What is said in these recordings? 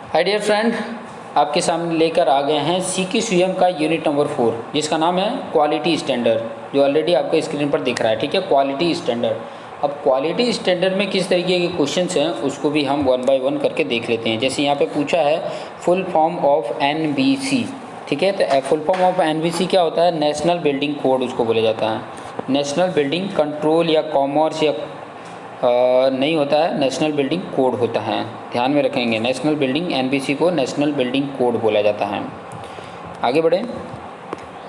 Hi dear friend, आपके सामने लेकर आ गए हैं CKCM का यूनिट नंबर 4 जिसका नाम है क्वालिटी स्टैंडर्ड, जो ऑलरेडी आपके स्क्रीन पर दिख रहा है। ठीक है, क्वालिटी स्टैंडर्ड। अब क्वालिटी स्टैंडर्ड में किस तरीके के क्वेश्चंस हैं उसको भी हम वन बाय वन करके देख लेते हैं। जैसे यहाँ पे पूछा है फुल फॉर्म ऑफ NBC। ठीक है, तो फुल फॉर्म ऑफ NBC क्या होता है? नेशनल बिल्डिंग कोड उसको बोला जाता है। नेशनल बिल्डिंग कंट्रोल या कॉमर्स या नहीं होता है, नेशनल बिल्डिंग कोड होता है। ध्यान में रखेंगे, नेशनल बिल्डिंग NBC को नेशनल बिल्डिंग कोड बोला जाता है। आगे बढ़ें,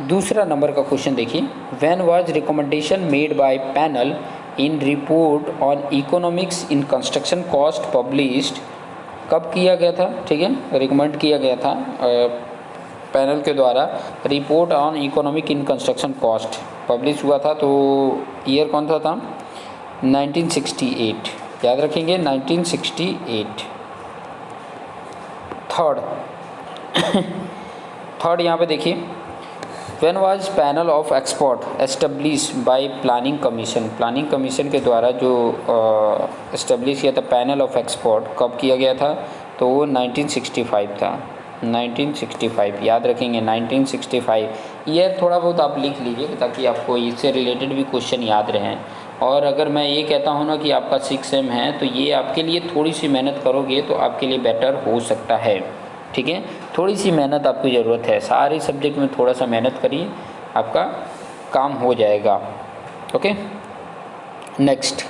दूसरा नंबर का क्वेश्चन देखिए। When was recommendation made by panel in report on economics in construction cost published? कब किया गया था? ठीक है, रिकमेंड किया गया था पैनल के द्वारा। Report on economic in construction cost publish हुआ था, तो ईयर कौन सा था? 1968। याद रखेंगे 1968। थर्ड यहाँ पे देखिए, when was panel of expert establish by planning commission? Planning commission के द्वारा जो एस्टेब्लिश किया था पैनल ऑफ एक्सपर्ट, कब किया गया था? तो वो 1965 था। 1965 याद रखेंगे, 1965 ईयर थोड़ा बहुत आप लिख लीजिए ताकि आपको इससे रिलेटेड भी क्वेश्चन याद रहें। और अगर मैं ये कहता हूँ ना कि आपका 6M है, तो ये आपके लिए थोड़ी सी मेहनत करोगे तो आपके लिए बेटर हो सकता है। ठीक है, थोड़ी सी मेहनत आपकी ज़रूरत है। सारे सब्जेक्ट में थोड़ा सा मेहनत करिए, आपका काम हो जाएगा। ओके, नेक्स्ट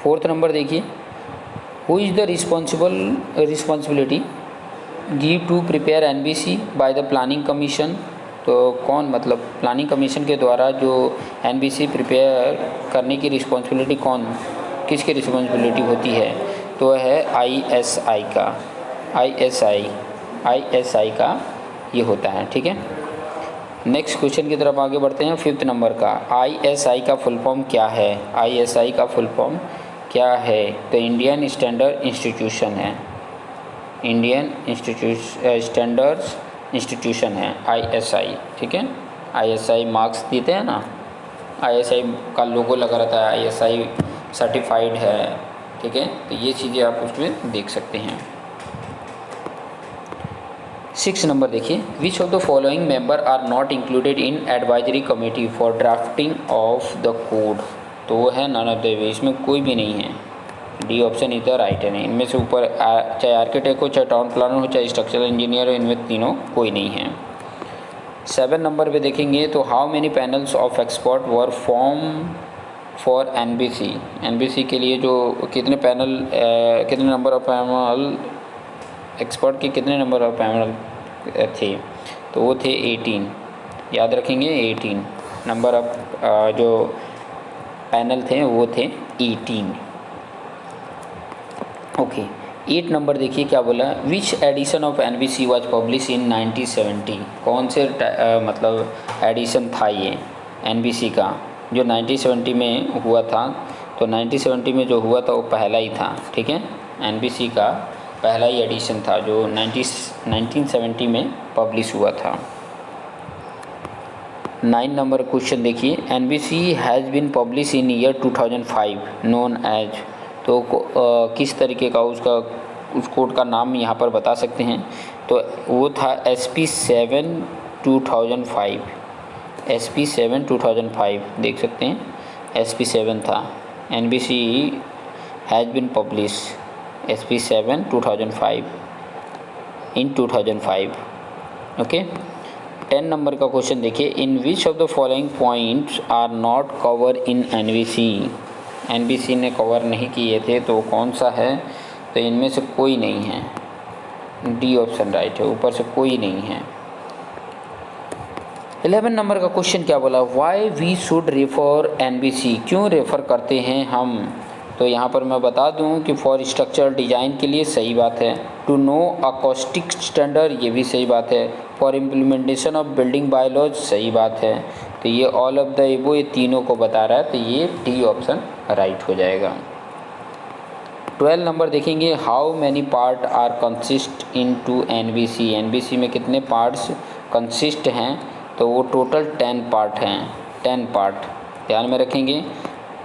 फोर्थ नंबर देखिए। Who is the responsibility give to prepare NBC by the planning commission? तो कौन, मतलब प्लानिंग कमीशन के द्वारा जो NBC प्रिपेयर करने की रिस्पॉन्सिबिलिटी किसकी रिस्पॉन्सिबिलिटी होती है? तो है ISI का। ISI का ये होता है। ठीक है, नेक्स्ट क्वेश्चन की तरफ आगे बढ़ते हैं। फिफ्थ नंबर का, ISI का फुल फॉर्म क्या है? ISI का फुल फॉर्म क्या है? तो इंडियन स्टैंडर्ड इंस्टीट्यूशन है। इंडियन स्टैंडर्ड्स इंस्टीट्यूशन है ISI। ठीक है, ISI मार्क्स देते हैं ना, ISI का लोगो लगा रहता है, ISI सर्टिफाइड है। ठीक है, तो ये चीज़ें आप उसमें देख सकते हैं। 6 नंबर देखिए, which of the following member are not included in advisory committee for drafting of the code? तो वो है नन ऑफ द, इसमें कोई भी नहीं है। डी ऑप्शन इधर राइट है। नहीं, इनमें से ऊपर चाहे आर्किटेक्ट हो, चाहे टाउन प्लानर हो, चाहे स्ट्रक्चरल इंजीनियर हो, इनमें तीनों कोई नहीं है। 7 नंबर पे देखेंगे तो how many panels of expert were form for NBC के लिए जो कितने पैनल, कितने नंबर ऑफ पैनल एक्सपर्ट के कितने नंबर ऑफ पैनल थे? तो वो थे 18। याद रखेंगे 18 नंबर ऑफ जो पैनल थे वो थे 18। ओके, 8 नंबर देखिए क्या बोला, which edition of NBC was publish in 1970? कौन से मतलब एडिशन था ये NBC का जो 1970 में हुआ था? तो 1970 में जो हुआ था वो पहला ही था। ठीक है, NBC का पहला ही एडिशन था जो 1970 में पब्लिश हुआ था। 9 नंबर क्वेश्चन देखिए, NBC has been publish in year 2005 known as? तो किस तरीके का उस कोड का नाम यहाँ पर बता सकते हैं? तो वो था SP7 2005। SP7 2005 देख सकते हैं, SP7 था। NBC has been publish SP7 2005 in 2005। Okay, 10 number का क्वेश्चन देखिए, in which of the following points are not cover in NBC ने कवर नहीं किए थे, तो कौन सा है? तो इनमें से कोई नहीं है। डी ऑप्शन राइट है, ऊपर से कोई नहीं है। 11 नंबर का क्वेश्चन क्या बोला, why we should refer NBC? क्यों रेफ़र करते हैं हम? तो यहाँ पर मैं बता दूँ कि फॉर स्ट्रक्चरल डिज़ाइन के लिए सही बात है। टू नो अकॉस्टिक स्टैंडर्ड, ये भी सही बात है। For implementation of building bylaws, सही बात है। तो ये ऑल ऑफ द एबो, ये तीनों को बता रहा है, तो ये डी ऑप्शन राइट हो जाएगा। 12 नंबर देखेंगे, how many part are consist in to NBC? NBC में कितने पार्ट्स कंसिस्ट हैं? तो वो टोटल 10 पार्ट हैं। 10 पार्ट ध्यान में रखेंगे।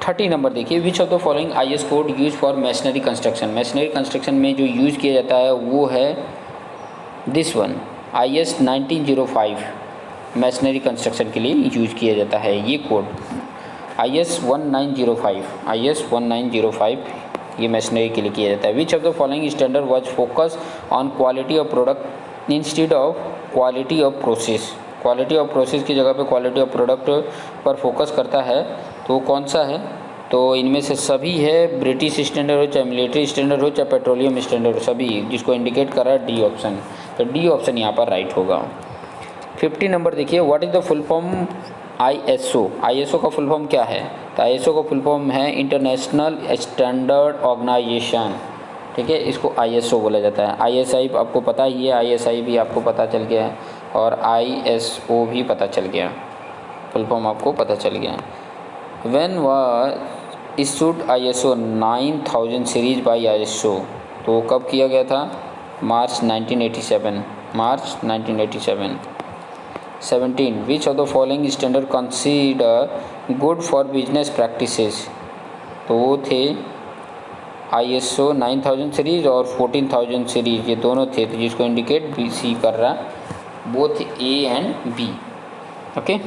30 नंबर देखिए, which of the following IS code use for machinery construction. Machinery construction में जो यूज़ किया जाता है वो है this one, IS 1905 machinery construction के लिए यूज किया जाता है ये कोड। IS 1905 ये मैशनरी के लिए किया जाता है। Which of the following standard was focus on quality of product instead of quality of process. Quality of process की जगह पे क्वालिटी ऑफ प्रोडक्ट पर फोकस करता है, तो कौन सा है? तो इनमें से सभी है, ब्रिटिश स्टैंडर्ड हो, चाहे मिलिट्री स्टैंडर्ड हो, चाहे पेट्रोलियम स्टैंडर्ड हो, सभी, जिसको इंडिकेट कर रहा है डी ऑप्शन। तो डी ऑप्शन यहाँ पर राइट होगा। 50 नंबर देखिए, what is the full form ISO। ISO का फुल फॉर्म क्या है? तो ISO का फुल फॉर्म है इंटरनेशनल स्टैंडर्ड ऑर्गेनाइजेशन, ठीक है, इसको ISO बोला जाता है। ISI आपको पता ही है, ISI भी आपको पता चल गया है, और ISO भी पता चल गया, फुल फॉर्म आपको पता चल गया। When was issued ISO 9000 series by ISO, तो कब किया गया था? मार्च 1987, मार्च 1987। 17, विच of the following standard consider good for business practices. तो वो थे ISO 9000 सीरीज़ और 14000 सीरीज़, ये दोनों थे, तो जिसको इंडिकेट BC कर रहा, बोथ A एंड B। ओके।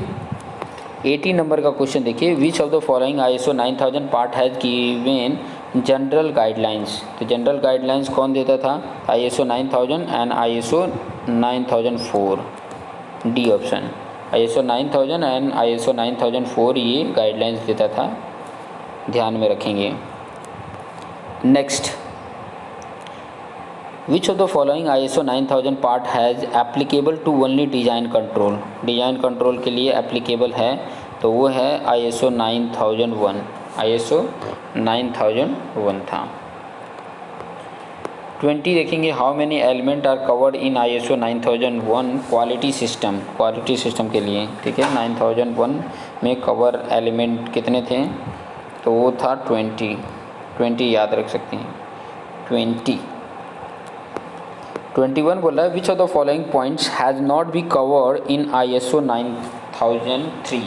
80 नंबर का क्वेश्चन देखिए, which of the following ISO 9000 part has given general guidelines. तो जनरल गाइडलाइंस कौन देता था? ISO 9000 and ISO 9004, D option. ISO 9000 and ISO 9004 ये गाइडलाइंस देता था, ध्यान में रखेंगे। Next, which of the following ISO 9000 part has applicable to only design control. Design control के लिए एप्लीकेबल है, तो वो है ISO 9001, ISO 9001 था। 20 देखेंगे, how many element are covered in ISO 9001 quality system. Quality system के लिए, ठीक है, 9001 में कवर एलिमेंट कितने थे? तो वो था 20 याद रख सकते हैं, 20। 21 बोला है, which of the following points has not be covered in ISO 9003।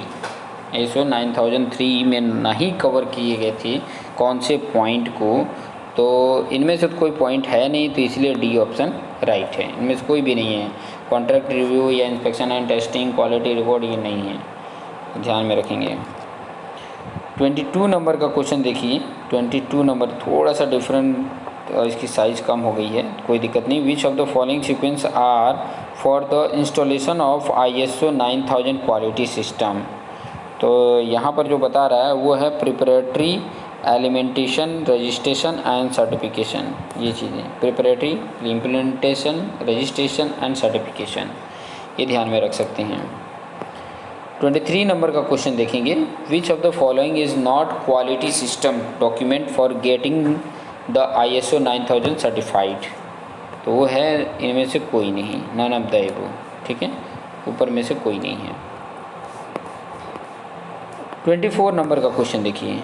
ISO 9003 में नहीं कवर किए गए थे कौन से पॉइंट को? तो इनमें से तो कोई पॉइंट है नहीं, तो इसलिए डी ऑप्शन राइट है। इनमें से कोई भी नहीं है, कॉन्ट्रैक्ट रिव्यू या inspection and testing, quality record, ये नहीं है, ध्यान में रखेंगे। 22 नंबर का क्वेश्चन देखिए, 22 नंबर थोड़ा सा डिफरेंट, इसकी साइज़ कम हो गई है, कोई दिक्कत नहीं। Which of the following sequence are for the installation of ISO 9000 quality system. तो यहाँ पर जो बता रहा है वो है preparatory, implementation, registration and certification, ये चीज़ें, preparatory, implementation, registration and certification, ये ध्यान में रख सकते हैं। 23 नंबर का क्वेश्चन देखेंगे, विच of the following is not quality system document for getting the ISO 9000 certified. तो वो है इनमें से कोई नहीं, नन ऑफ द एबो, ठीक है, ऊपर में से कोई नहीं है। 24 नंबर का क्वेश्चन देखिए,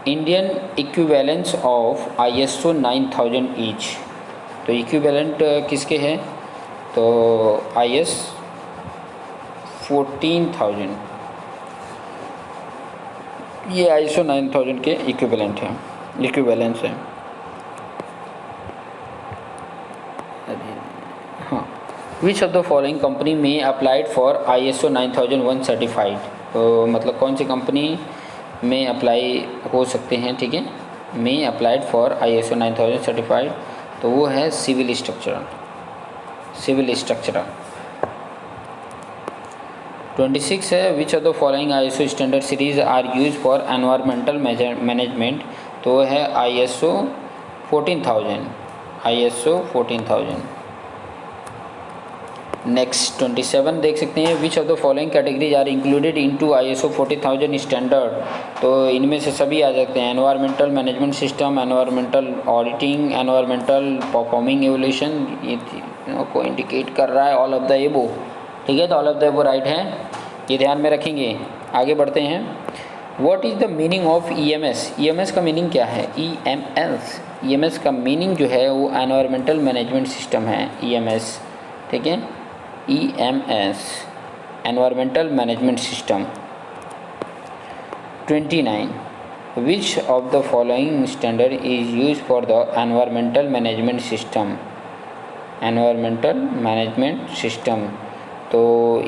Indian equivalence of ISO 9000 each. तो इक्विवेलेंट किसके हैं? तो IS 14000 ये ISO 9000 के इक्विवेलेंट हैं, इक्विवेलेंस है। हाँ, विच ऑफ द फॉलोइंग कंपनी में अप्लाइड फॉर ISO 9001 सर्टिफाइड। तो मतलब कौन सी कंपनी में अप्लाई हो सकते हैं, ठीक है, में अप्लाइड फॉर ISO 9000 सर्टिफाइड, तो वो है सिविल स्ट्रक्चर, सिविल स्ट्रक्चर। 26 है, which of the following ISO standard series are use for environmental management. तो है ISO 14000, ISO 14000। नेक्स्ट 27 देख सकते हैं, which of the following categories are included into ISO 40000 standard. तो इनमें से सभी आ जाते हैं, environmental management system, environmental auditing, environmental performing evolution, ये को इंडिकेट कर रहा है ऑल ऑफ द एबो, ठीक है, तो ऑल ऑफ द एबो राइट है, ये ध्यान में रखेंगे। आगे बढ़ते हैं, what is the meaning of EMS। EMS का मीनिंग क्या है? EMS का मीनिंग जो है वो एनवायरमेंटल मैनेजमेंट सिस्टम है, EMS, ठीक है, EMS environmental management system. 29, which of the following standard is use for the environmental management system, environmental management system. तो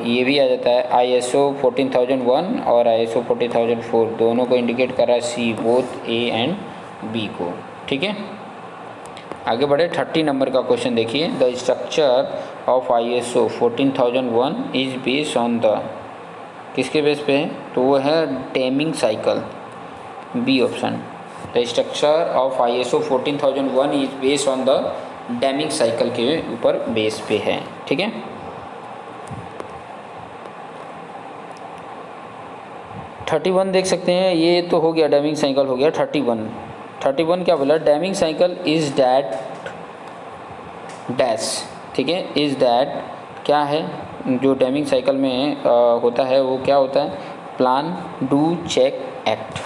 ये भी आ जाता है ISO 14001 और ISO 40004, दोनों को इंडिकेट कर रहा है सी, बोथ A एंड B को। ठीक है, आगे बढ़े 30 नंबर का क्वेश्चन देखिए। The structure of ISO 14001 is based on the, किसके बेस पे है, तो वो है Deming cycle, B option. The structure of ISO 14001 is based on the Deming cycle के ऊपर बेस पे है। ठीक है, 31 देख सकते हैं, ये तो हो गया डैमिंग साइकिल हो गया। 31 क्या बोला, damming cycle is that dash. ठीक है, इज दैट क्या है, जो डैमिंग साइकिल में होता है वो क्या होता है, plan, do, check, act.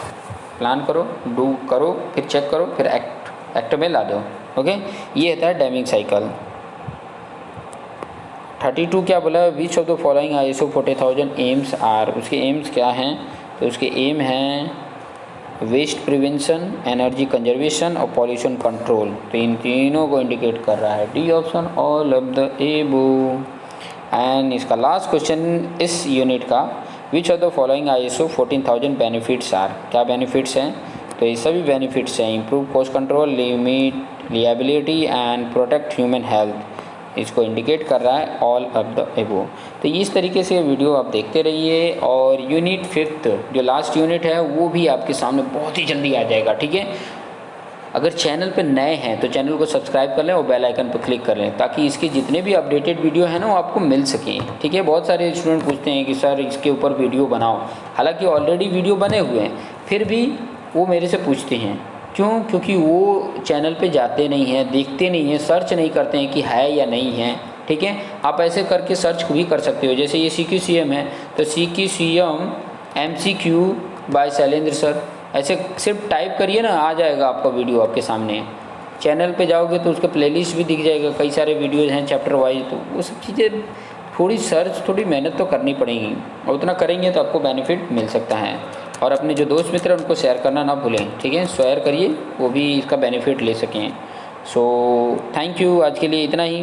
Plan करो, डू करो, फिर चेक करो, फिर एक्ट में ला दो। ओके, ये होता है डैमिंग साइकिल। 32 क्या बोला, which of the following ISO 40000 aims are, उसके एम्स क्या हैं, तो उसके एम हैं वेस्ट प्रिवेंशन, एनर्जी कंजर्वेशन और पॉल्यूशन कंट्रोल। तो इन तीनों को इंडिकेट कर रहा है D option, all of the above. And इसका लास्ट क्वेश्चन इस यूनिट का, which of the following ISO 14000 benefits are, क्या बेनिफिट्स हैं, तो ये सभी बेनिफिट्स हैं, improve cost control, limit liability and protect human health. इसको इंडिकेट कर रहा है ऑल ऑफ द एबो। तो इस तरीके से वीडियो आप देखते रहिए, और यूनिट 5 जो लास्ट यूनिट है वो भी आपके सामने बहुत ही जल्दी आ जाएगा। ठीक है, अगर चैनल पे नए हैं तो चैनल को सब्सक्राइब कर लें और बेल आइकन पर क्लिक कर लें, ताकि इसके जितने भी अपडेटेड वीडियो है ना वो आपको मिल सकें। ठीक है, बहुत सारे स्टूडेंट पूछते हैं कि सर इसके ऊपर वीडियो बनाओ, हालांकि ऑलरेडी वीडियो बने हुए हैं, फिर भी वो मेरे से पूछते हैं क्यों, क्योंकि वो चैनल पे जाते नहीं हैं, देखते नहीं हैं, सर्च नहीं करते हैं कि है या नहीं है। ठीक है, आप ऐसे करके सर्च भी कर सकते हो, जैसे ये CQCM है तो CQCM MCQ by Shailendra sir, ऐसे सिर्फ टाइप करिए ना, आ जाएगा आपका वीडियो आपके सामने। चैनल पे जाओगे तो उसका प्लेलिस्ट भी दिख जाएगा, कई सारे वीडियोज़ हैं चैप्टर वाइज, तो वो सब चीज़ें थोड़ी सर्च, थोड़ी मेहनत तो करनी पड़ेगी, और उतना करेंगे तो आपको बेनिफिट मिल सकता है। और अपने जो दोस्त मित्र हैं उनको शेयर करना ना भूलें। ठीक है, शेयर करिए, वो भी इसका बेनिफिट ले सकें। सो थैंक यू, आज के लिए इतना ही।